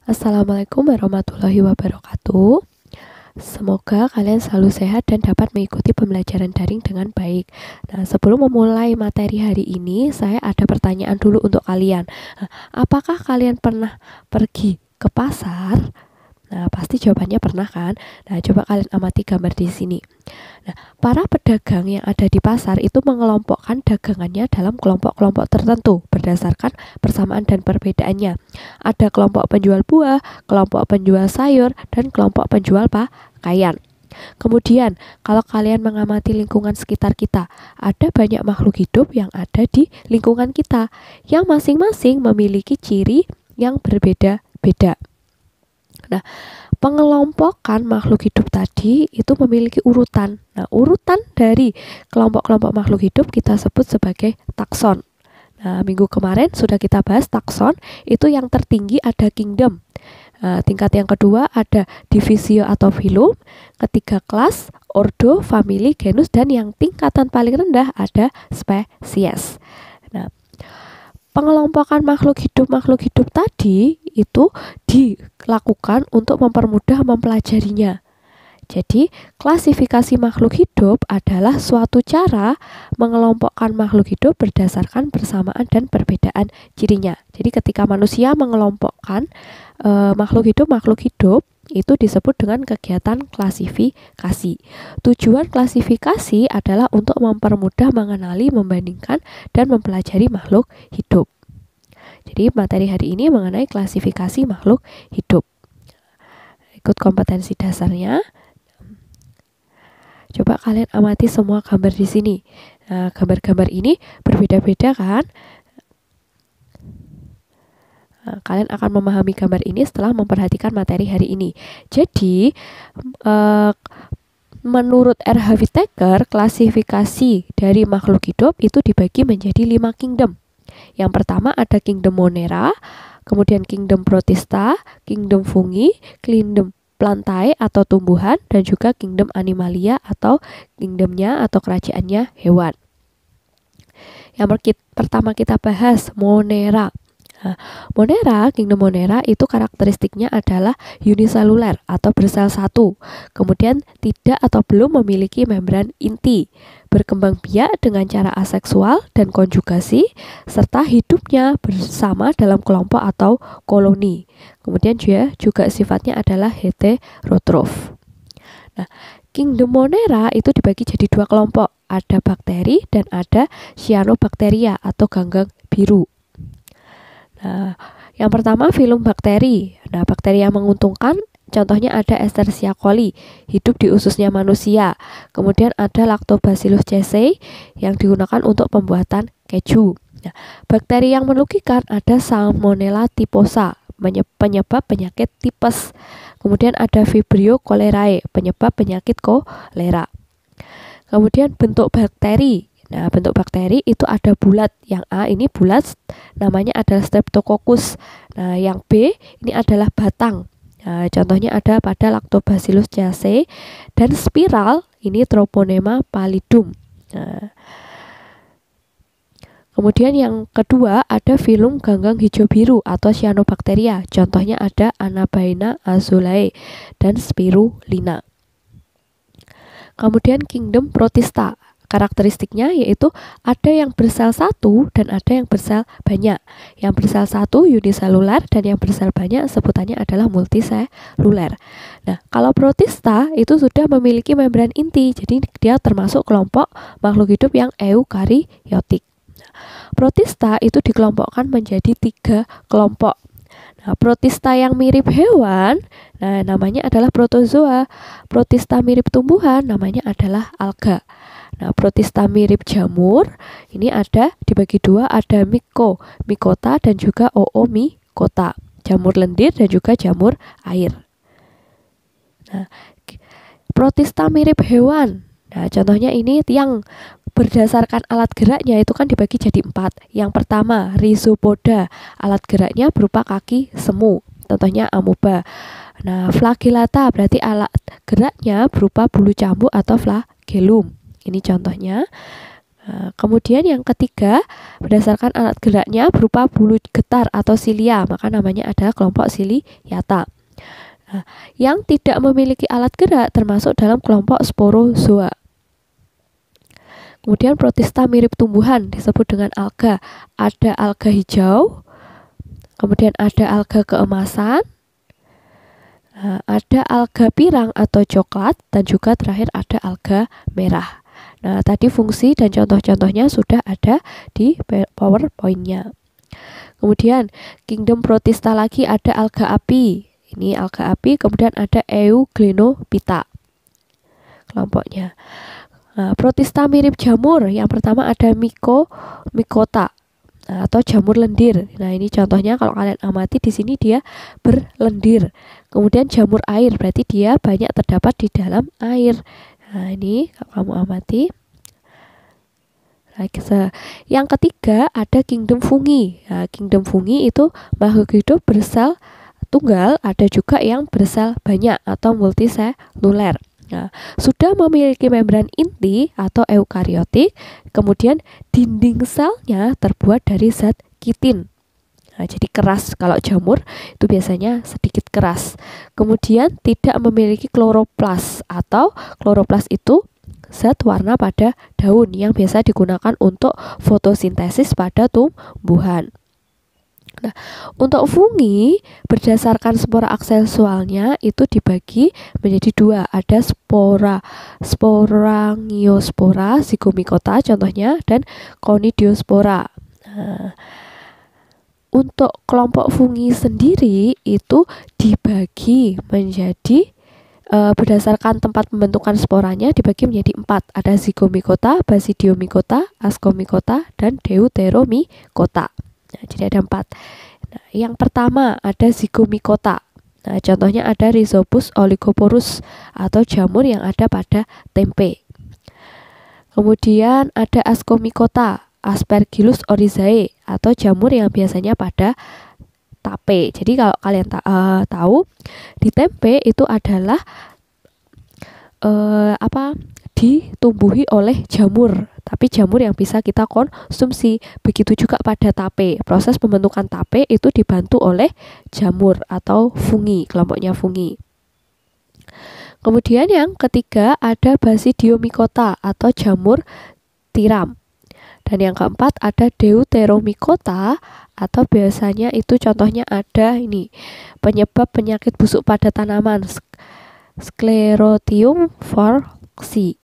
Assalamualaikum warahmatullahi wabarakatuh. Semoga kalian selalu sehat dan dapat mengikuti pembelajaran daring dengan baik. Nah, sebelum memulai materi hari ini, saya ada pertanyaan dulu untuk kalian. Apakah kalian pernah pergi ke pasar? Nah, pasti jawabannya pernah kan? Nah, coba kalian amati gambar di sini. Nah, para pedagang yang ada di pasar itu mengelompokkan dagangannya dalam kelompok-kelompok tertentu berdasarkan persamaan dan perbedaannya. Ada kelompok penjual buah, kelompok penjual sayur, dan kelompok penjual pakaian. Kemudian, kalau kalian mengamati lingkungan sekitar kita, ada banyak makhluk hidup yang ada di lingkungan kita, yang masing-masing memiliki ciri yang berbeda-beda. Nah, pengelompokan makhluk hidup tadi itu memiliki urutan. Nah, urutan dari kelompok-kelompok makhluk hidup kita sebut sebagai takson. Nah, minggu kemarin sudah kita bahas takson, itu yang tertinggi ada kingdom. Tingkat yang kedua ada divisio atau filum, ketiga kelas, ordo, famili, genus, dan yang tingkatan paling rendah ada spesies. Nah, pengelompokan makhluk hidup tadi itu dilakukan untuk mempermudah mempelajarinya. Jadi, klasifikasi makhluk hidup adalah suatu cara mengelompokkan makhluk hidup berdasarkan persamaan dan perbedaan cirinya. Jadi, ketika manusia mengelompokkan makhluk hidup itu disebut dengan kegiatan klasifikasi. Tujuan klasifikasi adalah untuk mempermudah mengenali, membandingkan, dan mempelajari makhluk hidup. Jadi materi hari ini mengenai klasifikasi makhluk hidup. Ikut kompetensi dasarnya. Coba kalian amati semua gambar di sini. Nah, gambar-gambar ini berbeda-beda kan? Kalian akan memahami gambar ini setelah memperhatikan materi hari ini. Jadi, menurut R. H. Whittaker, klasifikasi dari makhluk hidup itu dibagi menjadi 5 kingdom. Yang pertama ada kingdom Monera, kemudian kingdom Protista, kingdom Fungi, kingdom Plantae atau tumbuhan, dan juga kingdom Animalia atau kingdomnya atau kerajaannya hewan. Yang pertama kita bahas Monera. Kingdom Monera itu karakteristiknya adalah uniseluler atau bersel satu, kemudian tidak atau belum memiliki membran inti, berkembang biak dengan cara aseksual dan konjugasi, serta hidupnya bersama dalam kelompok atau koloni. Kemudian juga sifatnya adalah heterotrof. Nah, Kingdom Monera itu dibagi jadi 2 kelompok, ada bakteri dan ada cyanobacteria atau ganggang biru. Nah, yang pertama filum bakteri. Nah, bakteri yang menguntungkan contohnya ada Escherichia coli, hidup di ususnya manusia. Kemudian ada Lactobacillus cereus yang digunakan untuk pembuatan keju. Nah, bakteri yang merugikan ada Salmonella typhosa, penyebab penyakit tipes. Kemudian ada Vibrio cholerae, penyebab penyakit kolera. Kemudian bentuk bakteri. Nah, bentuk bakteri itu ada bulat. Yang A ini bulat, namanya adalah Streptococcus. Nah, yang B ini adalah batang. Nah, contohnya ada pada Lactobacillus cereus, dan spiral ini Troponema pallidum. Nah, kemudian yang kedua ada filum ganggang hijau biru atau cyanobacteria. Contohnya ada Anabaena azulae dan Spirulina. Kemudian kingdom Protista. Karakteristiknya yaitu ada yang bersel satu dan ada yang bersel banyak. Yang bersel satu uniseluler dan yang bersel banyak sebutannya adalah multiseluler. Nah, kalau Protista itu sudah memiliki membran inti, jadi dia termasuk kelompok makhluk hidup yang eukariotik. Protista itu dikelompokkan menjadi 3 kelompok. Nah, Protista yang mirip hewan, nah namanya adalah protozoa. Protista mirip tumbuhan, namanya adalah alga. Nah, Protista mirip jamur, ini ada dibagi 2, ada Mycota dan juga Oomycota. Jamur lendir dan juga jamur air. Nah, Protista mirip hewan. Nah, contohnya ini yang berdasarkan alat geraknya itu kan dibagi jadi 4. Yang pertama, Rhizopoda. Alat geraknya berupa kaki semu. Contohnya amoeba. Nah, Flagellata berarti alat geraknya berupa bulu cambuk atau flagellum. Ini contohnya. Nah, kemudian yang ketiga, berdasarkan alat geraknya berupa bulu getar atau silia, maka namanya adalah kelompok Ciliata. Nah, yang tidak memiliki alat gerak termasuk dalam kelompok sporozoa. Kemudian protista mirip tumbuhan disebut dengan alga. Ada alga hijau, kemudian ada alga keemasan, ada alga pirang atau coklat, dan juga terakhir ada alga merah. Nah, tadi fungsi dan contoh-contohnya sudah ada di PowerPoint-nya. Kemudian kingdom protista lagi ada alga api. Ini alga api, kemudian ada Euglenophyta kelompoknya. Nah, protista mirip jamur. Yang pertama ada Mycota. Atau jamur lendir. Nah, ini contohnya kalau kalian amati di sini dia berlendir. Kemudian jamur air, berarti dia banyak terdapat di dalam air. Nah, ini kalau kamu amati. Yang ketiga ada kingdom fungi. Nah, kingdom fungi itu makhluk hidup bersel tunggal, ada juga yang bersel banyak atau multiseluler. Nah, sudah memiliki membran inti atau eukariotik, kemudian dinding selnya terbuat dari zat kitin. Nah, jadi keras. Kalau jamur itu biasanya sedikit keras. Kemudian tidak memiliki kloroplas, atau kloroplas itu zat warna pada daun yang biasa digunakan untuk fotosintesis pada tumbuhan. Nah, untuk fungi berdasarkan spora aksesualnya itu dibagi menjadi dua. Ada Sporangiospora zygomicota contohnya, dan Conidiospora. Nah, untuk kelompok fungi sendiri itu dibagi menjadi berdasarkan tempat pembentukan sporanya dibagi menjadi 4. Ada Zygomicota, Basidiomycota, Ascomycota, dan Deuteromycota. Nah, jadi ada 4. Nah, yang pertama ada Zygomicota. Nah, contohnya ada Rhizopus oligoporus atau jamur yang ada pada tempe. Kemudian ada Ascomycota, Aspergillus oryzae atau jamur yang biasanya pada tape. Jadi kalau kalian tahu di tempe itu adalah ditumbuhi oleh jamur, tapi jamur yang bisa kita konsumsi. Begitu juga pada tape. Proses pembentukan tape itu dibantu oleh jamur atau fungi, kelompoknya fungi. Kemudian yang ketiga ada Basidiomycota atau jamur tiram. Dan yang keempat ada Deuteromycota atau biasanya itu contohnya ada ini penyebab penyakit busuk pada tanaman Sclerotium forsythia.